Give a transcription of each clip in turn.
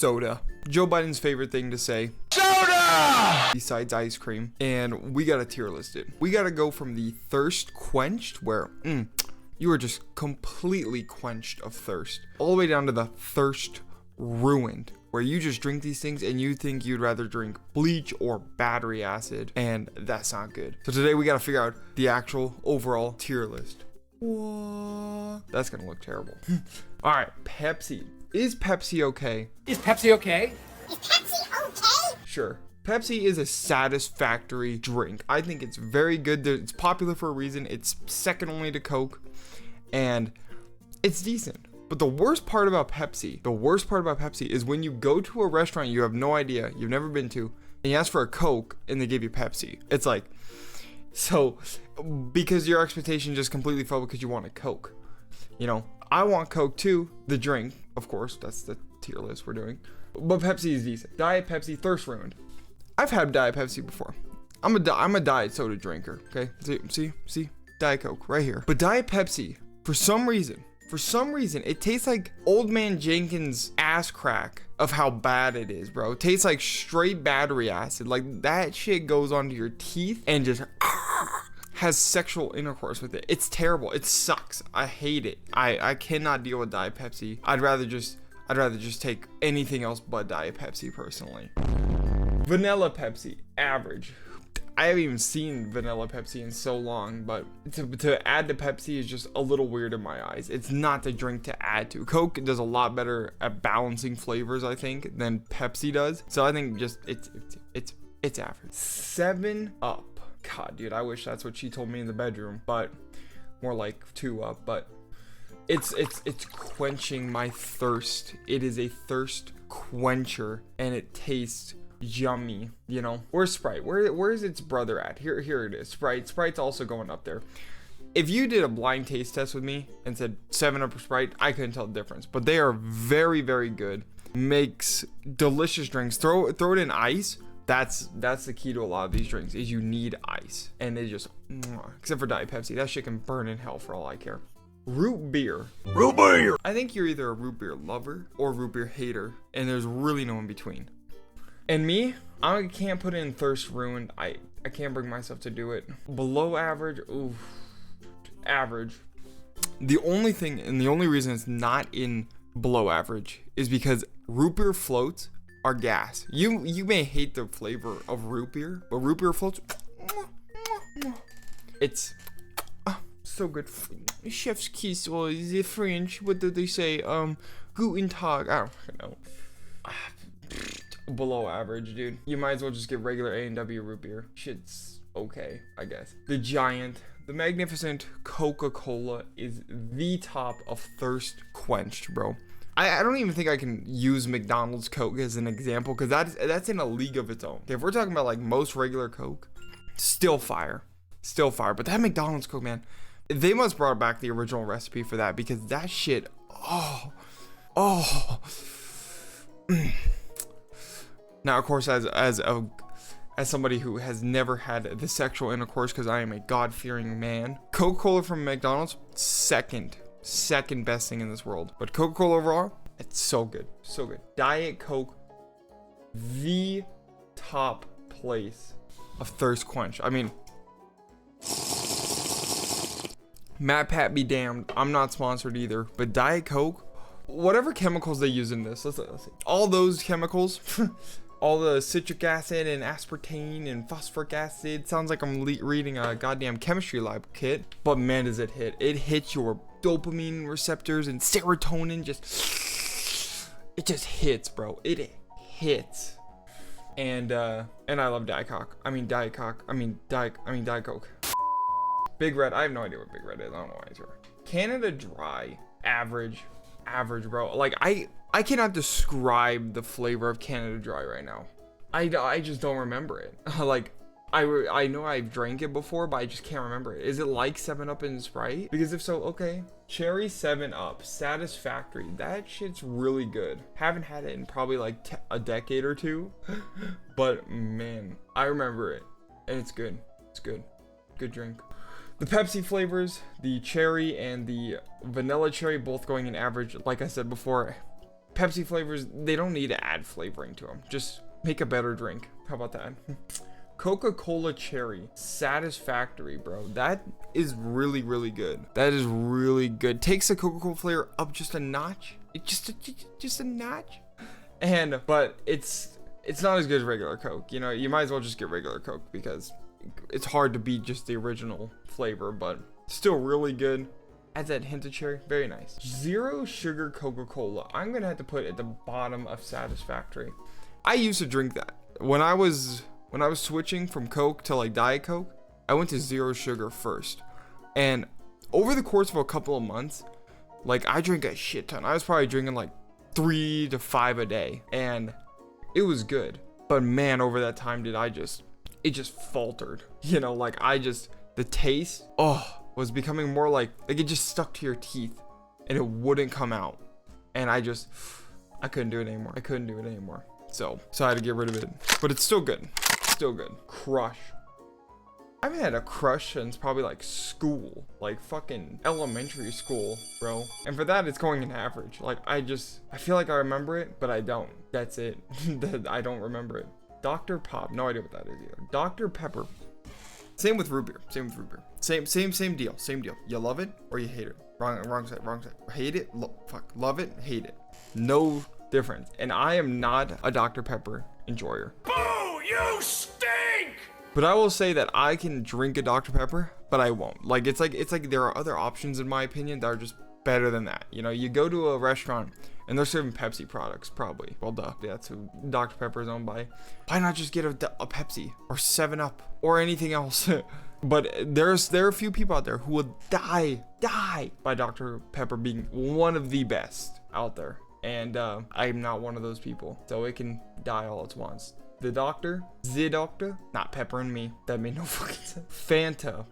soda. Joe Biden's favorite thing to say. Soda! Besides ice cream. And we got a tier listed. We got to go from the thirst quenched, where you are just completely quenched of thirst, all the way down to the thirst ruined, where you just drink these things and you think you'd rather drink bleach or battery acid, and that's not good. So today we got to figure out the actual overall tier list. What? That's gonna look terrible. All right, Pepsi. Is Pepsi okay? Is Pepsi okay? Is Pepsi okay? Sure. Pepsi is a satisfactory drink. I think it's very good. It's popular for a reason. It's second only to Coke, and it's decent. But the worst part about Pepsi is when you go to a restaurant you have no idea, you've never been to, and you ask for a Coke and they give you Pepsi. It's like, so because your expectation just completely fell because you want a Coke. You know, I want Coke too, the drink, of course, that's the tier list we're doing. But Pepsi is decent. Diet Pepsi, thirst ruined. I've had Diet Pepsi before. I'm a diet soda drinker, okay? See? Diet Coke right here. But Diet Pepsi, for some reason, it tastes like Old Man Jenkins' ass crack of how bad it is, bro. It tastes like straight battery acid. Like, that shit goes onto your teeth and just has sexual intercourse with it. It's terrible. It sucks. I hate it. I cannot deal with Diet Pepsi. I'd rather just take anything else but Diet Pepsi personally. Vanilla Pepsi, average. I haven't even seen vanilla Pepsi in so long, but to add to Pepsi is just a little weird in my eyes. It's not the drink to add to. Coke does a lot better at balancing flavors, I think, than Pepsi does. So I think just it's average. 7-Up. God, dude, I wish that's what she told me in the bedroom, but more like 2-Up. But it's quenching my thirst. It is a thirst quencher, and it tastes yummy, you know. Where's Sprite? Where is its brother at? Here it is. Sprite's also going up there. If you did a blind taste test with me and said 7-Up or Sprite, I couldn't tell the difference. But they are very, very good. Makes delicious drinks. Throw it in ice. That's the key to a lot of these drinks, is you need ice. And they just, except for Diet Pepsi, that shit can burn in hell for all I care. Root beer. Root beer! I think you're either a root beer lover or root beer hater, and there's really no in between. And me, I can't put in thirst ruined. I can't bring myself to do it. Below average, oof. Average. The only thing, and the only reason it's not in below average, is because root beer floats are gas. You may hate the flavor of root beer, but root beer floats, it's so good. Chef's kiss, or the French, what did they say? Guten Tag. I don't know. Below average, dude. You might as well just get regular A&W root beer. Shit's okay, I guess. The giant, the magnificent Coca-Cola is the top of thirst quenched, bro. I don't even think I can use McDonald's Coke as an example, because that's in a league of its own. Okay, if we're talking about like most regular Coke, still fire. But that McDonald's Coke, man, they must brought back the original recipe for that, because that shit, Now, of course, as somebody who has never had the sexual intercourse, because I am a God-fearing man, Coca-Cola from McDonald's, second best thing in this world. But Coca-Cola overall, it's so good. Diet Coke, the top place of thirst quench. I mean, Matt Pat be damned, I'm not sponsored either, but Diet Coke, whatever chemicals they use in this, let's see. All those chemicals, all the citric acid and aspartame and phosphoric acid, sounds like I'm reading a goddamn chemistry lab kit, but man, does it hit. It hits your dopamine receptors, and serotonin it just hits, bro. It hits. And I love Diet Coke. Diet Coke. Big Red, I have no idea what Big Red is. I don't know why it's here. Canada Dry, average, bro. Like, I cannot describe the flavor of Canada Dry right now. I just don't remember it. Like, I know I've drank it before, but I just can't remember it. Is it like 7-Up and Sprite? Because if so, okay. Cherry 7-Up, satisfactory. That shit's really good. Haven't had it in probably like a decade or two, but man, I remember it, and it's good. It's good. Good drink. The Pepsi flavors, the cherry and the vanilla cherry, both going in average. Like I said before, Pepsi flavors, they don't need to add flavoring to them. Just make a better drink. How about that? Coca-Cola Cherry, Satisfactory, bro. That is really, really good. That is really good. Takes the Coca-Cola flavor up just a notch. Just a notch. But it's not as good as regular Coke. You know, you might as well just get regular Coke because it's hard to beat just the original flavor, but still really good. Adds that hint of cherry. Very nice. Zero sugar Coca-Cola. I'm gonna have to put at the bottom of Satisfactory. I used to drink that when I was switching from Coke to like Diet Coke. I went to zero sugar first, and over the course of a couple of months, like I drank a shit ton. I was probably drinking like 3 to 5 a day, and it was good. But man, over that time, it just faltered. You know, like the taste, was becoming more like it just stuck to your teeth and it wouldn't come out. And I couldn't do it anymore. So I had to get rid of it. But it's still good. Crush. I haven't had a crush since probably like school, like fucking elementary school, bro. And for that, it's going in average. Like I feel like I remember it, but I don't. That's it. I don't remember it. Dr. Pop, no idea what that is either. Dr. Pepper. Same with root beer. Same deal. You love it or you hate it. Wrong side. Hate it. Love it. Hate it. No difference. And I am not a Dr. Pepper enjoyer. Boo! You stink! But I will say that I can drink a Dr. Pepper, but I won't. Like it's like there are other options in my opinion that are just better than that. You know, you go to a restaurant and they're serving Pepsi products, probably. Well, duh. That's who Dr. Pepper is owned by. Why not just get a Pepsi or 7-Up or anything else? But there are a few people out there who would die by Dr. Pepper being one of the best out there. And I'm not one of those people. So it can die all it wants. The doctor, not Pepper and me. That made no fucking sense. Fanta.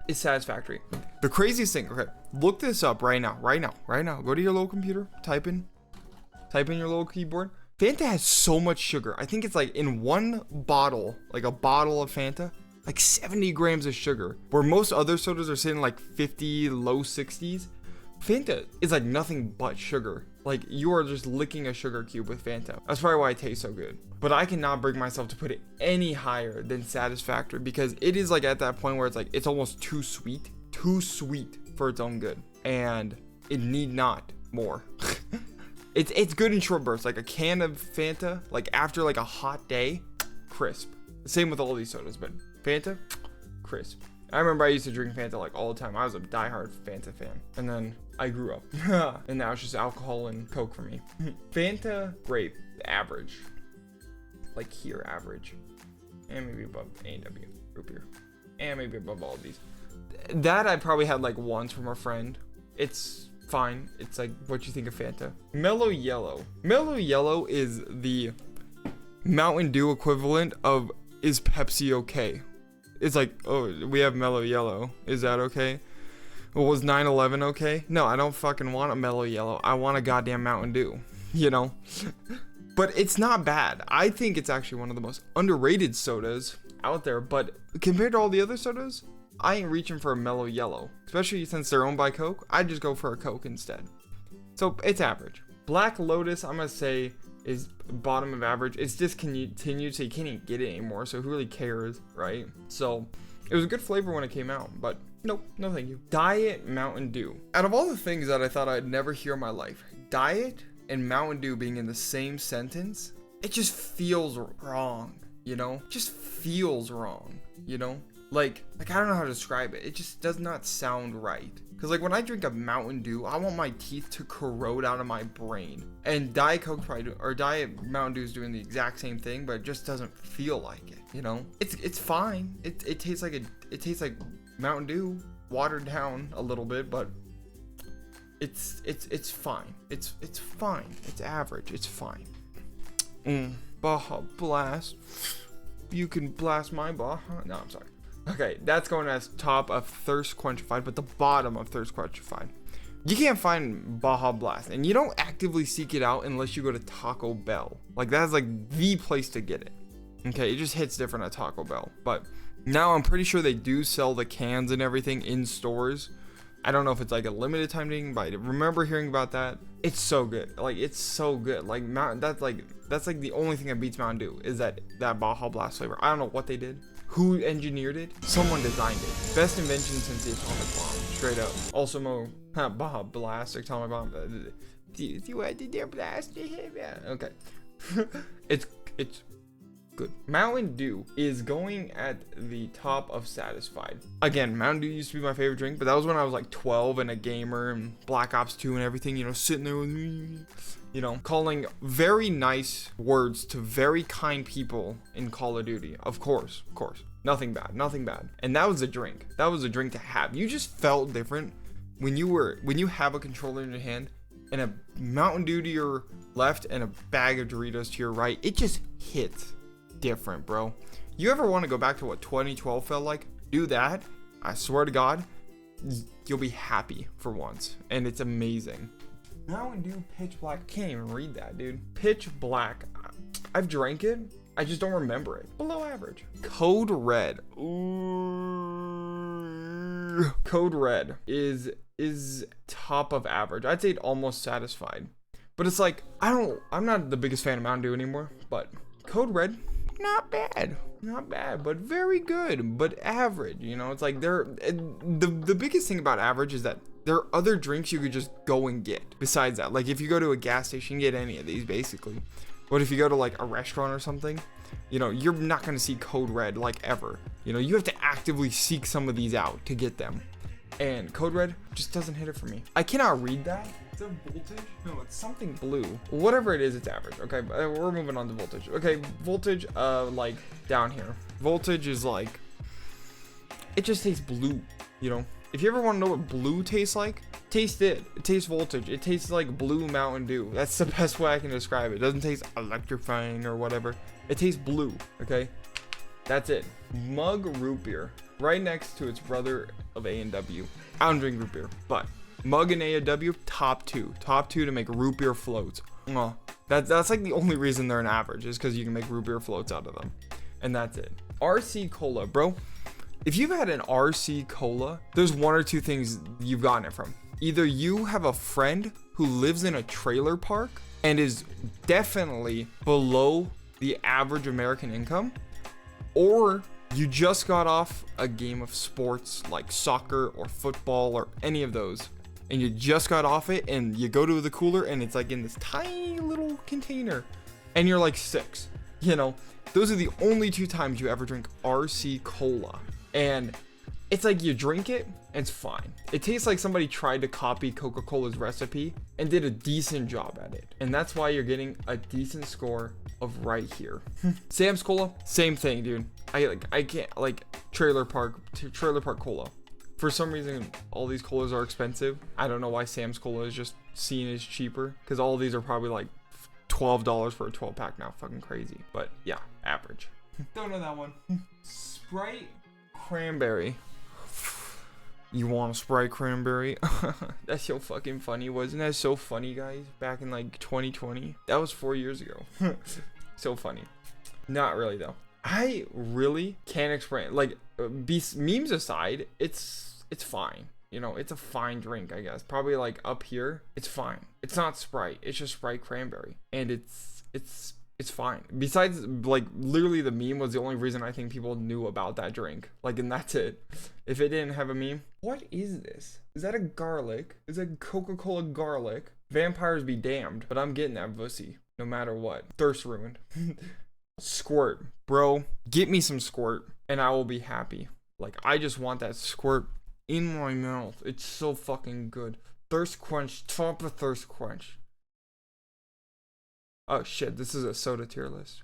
Is Satisfactory. The craziest thing, okay, look this up right now. Go to your little computer, type in your little keyboard. Fanta has so much sugar. I think it's like in one bottle, like a bottle of Fanta, like 70 grams of sugar, where most other sodas are sitting like 50, low 60s. Fanta is like nothing but sugar. Like you are just licking a sugar cube with Fanta. That's probably why it tastes so good. But I cannot bring myself to put it any higher than Satisfactory because it is like at that point where it's like it's almost too sweet for its own good, and it need not more. It's good in short bursts, like a can of Fanta, like after like a hot day, crisp. Same with all these sodas, but Fanta, crisp. I remember I used to drink Fanta like all the time. I was a diehard Fanta fan. And then I grew up. And now it's just alcohol and Coke for me. Fanta, grape, average. Like here, average. And maybe above A&W, root beer. And maybe above all of these. That I probably had like once from a friend. It's fine. It's like what you think of Fanta. Mellow Yellow. Mellow Yellow is the Mountain Dew equivalent of is Pepsi okay? It's like, oh, we have Mellow Yellow. Is that okay? Well, was 9/11 okay? No, I don't fucking want a Mellow Yellow. I want a goddamn Mountain Dew, you know? But it's not bad. I think it's actually one of the most underrated sodas out there. But compared to all the other sodas, I ain't reaching for a Mellow Yellow. Especially since they're owned by Coke. I'd just go for a Coke instead. So it's average. Black Lotus, I'm going to say, is bottom of average. It's discontinued, so you can't even get it anymore, so who really cares, right? So it was a good flavor when it came out, but nope, no thank you. Diet Mountain Dew. Out of all the things that I thought I'd never hear in my life, Diet and Mountain Dew being in the same sentence, it just feels wrong, you know? It just feels wrong, you know? Like I don't know how to describe it. It just does not sound right. Cause like when I drink a Mountain Dew, I want my teeth to corrode out of my brain. And Diet Coke or Diet Mountain Dew is doing the exact same thing, but it just doesn't feel like it. You know, it's fine. It tastes like Mountain Dew watered down a little bit, but it's fine. It's fine. It's average. It's fine. Baja Blast. You can blast my Baja. No, I'm sorry. Okay, that's going as top of Thirst Quenchified, but the bottom of Thirst Quenchified. You can't find Baja Blast, and you don't actively seek it out unless you go to Taco Bell. Like, that's like the place to get it. Okay, it just hits different at Taco Bell. But now I'm pretty sure they do sell the cans and everything in stores. I don't know if it's like a limited time thing, but I remember hearing about that. It's so good. Like, it's so good. Like, that's like the only thing that beats Mountain Dew is that Baja Blast flavor. I don't know what they did. Who engineered it? Someone designed it. Best invention since the atomic bomb. Straight up. Also, Baja Blast, atomic bomb. Do you want to do blast? Yeah. Okay. It's good. Mountain Dew is going at the top of Satisfied. Again, Mountain Dew used to be my favorite drink, but that was when I was like 12 and a gamer and Black Ops 2 and everything, you know, sitting there with me, you know, calling very nice words to very kind people in Call of Duty. Of course. Nothing bad. And that was a drink. That was a drink to have. You just felt different when you have a controller in your hand and a Mountain Dew to your left and a bag of Doritos to your right. It just hits different, bro. You ever want to go back to what 2012 felt like? Do that. I swear to God, you'll be happy for once. And it's amazing. Mountain Dew Pitch Black. Can't even read that, dude. Pitch Black. I've drank it. I just don't remember it. Below average. Code Red. Ooh. Code Red is top of average. I'd say almost Satisfied. But it's like, I'm not the biggest fan of Mountain Dew anymore, but Code Red, not bad, but very good, but average. You know, it's like the biggest thing about average is that there are other drinks you could just go and get besides that. Like if you go to a gas station, get any of these basically. But if you go to like a restaurant or something, you know, you're not gonna see Code Red like ever. You know, you have to actively seek some of these out to get them. And Code Red just doesn't hit it for me. I cannot read that. Is it voltage? No, it's something blue. Whatever it is, it's average. Okay, we're moving on to voltage. Okay, voltage, like down here. Voltage is like, it just tastes blue, you know? If you ever want to know what blue tastes like, taste it. It tastes voltage. It tastes like blue Mountain Dew. That's the best way I can describe it. It doesn't taste electrifying or whatever. It tastes blue, okay? That's it. Mug root beer. Right next to its brother of A&W. I don't drink root beer, but Mug and A&W, top two to make root beer floats. That's like the only reason they're an average is because you can make root beer floats out of them, and that's it. RC Cola, bro. If you've had an RC Cola, there's one or two things you've gotten it from. Either you have a friend who lives in a trailer park and is definitely below the average American income, or you just got off a game of sports like soccer or football or any of those, and you just got off it and you go to the cooler and it's like in this tiny little container and you're like 6. You know, those are the only 2 times you ever drink RC Cola. And it's like you drink it, it's fine. It tastes like somebody tried to copy Coca-Cola's recipe and did a decent job at it. And that's why you're getting a decent score of right here. Sam's Cola, same thing, dude. I can't, like, trailer park cola. For some reason, all these colas are expensive. I don't know why Sam's Cola is just seen as cheaper, because all of these are probably like $12 for a 12 pack now. Fucking crazy. But yeah, average. Don't know that one. Sprite Cranberry. You want a Sprite Cranberry? That's so fucking funny. Wasn't that so funny, guys? Back in like 2020. That was 4 years ago. So funny. Not really though. I really can't explain. Like, memes aside, it's fine. You know, it's a fine drink, I guess. Probably like up here, it's fine. It's not Sprite. It's just Sprite Cranberry, and it's fine. Besides, like, literally the meme was the only reason I think people knew about that drink. Like, and that's it. If it didn't have a meme, what is this? Is that a garlic? Is that Coca-Cola garlic? Vampires be damned, but I'm getting that pussy no matter what. Thirst ruined. Squirt, bro. Get me some squirt, and I will be happy. Like, I just want that squirt in my mouth. It's so fucking good. Thirst quench, top of thirst quench. Oh shit, this is a soda tier list.